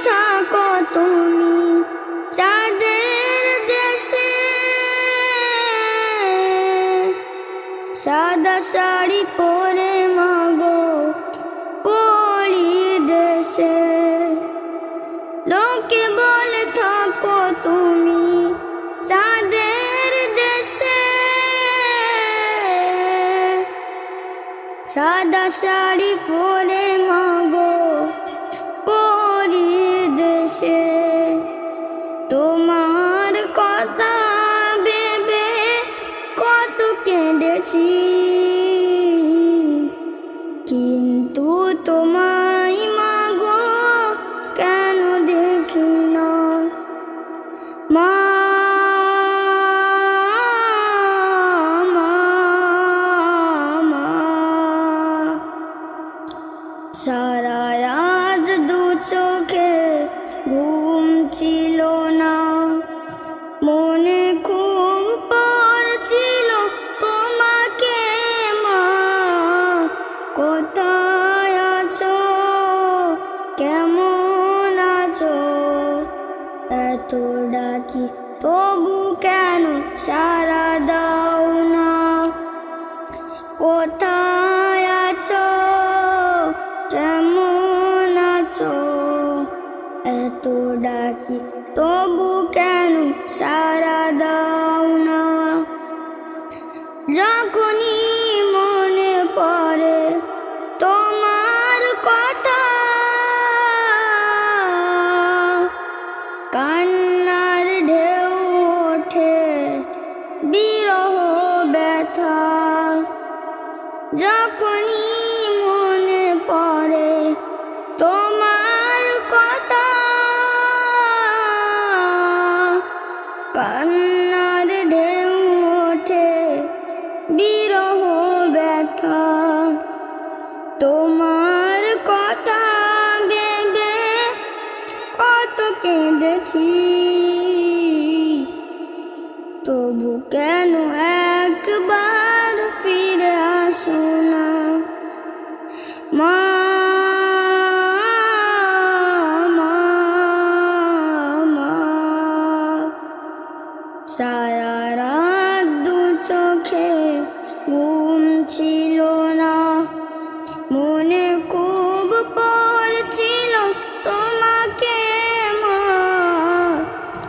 থাকো তুমি চাঁদের দেশে, সাদা শাড়ি পরে মাগো পরি দেশে। লোকে বলে থাকো তুমি চাঁদের দেশে, সাদা শাড়ি পরে মাগো পরি দেশে। তোমার কথা ভেবে কত কেঁদেছি, কিন্তু তোমায় মাগো কেন দেখি না। মা সারা রাত দু চোখে ঘুম ছিল না, মনে খুব পড়ছিল তোমাকে মা। কোথায় আছো, কেমন আছো, এত ডাকি তবু কেন সাড়া দাও না। কোথায় আছো, কেমন আছো, এত ডাকি তবু কেন সাড়া দাও না। যখনই মনে পড়ে তোমার কথা, কান্নার ঢেউ ওঠে বিরহ ব্যথা। যখনই মনে পড়ে তোমার কথা, কান্নার ঢেউ ওঠে বিরহ ব্যথা। তোমার কথা ভেবে কত কেঁদেছি, তবু কেন একবার ফিরে আসো না। মা সারা রাত দু চোখে ঘুম ছিল না, মনে খুব পড়ছিল তোমাকে মা।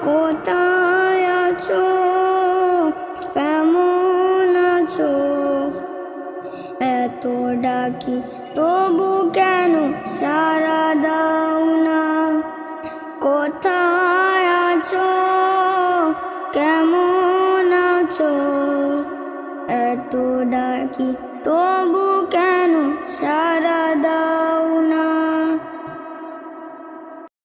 কোথায় আছো, কেমন আছো, এত ডাকি তবু কেন সাড়া দাও না। কোথায় আছো, কেমন আছো, এত ডাকি তবু কেন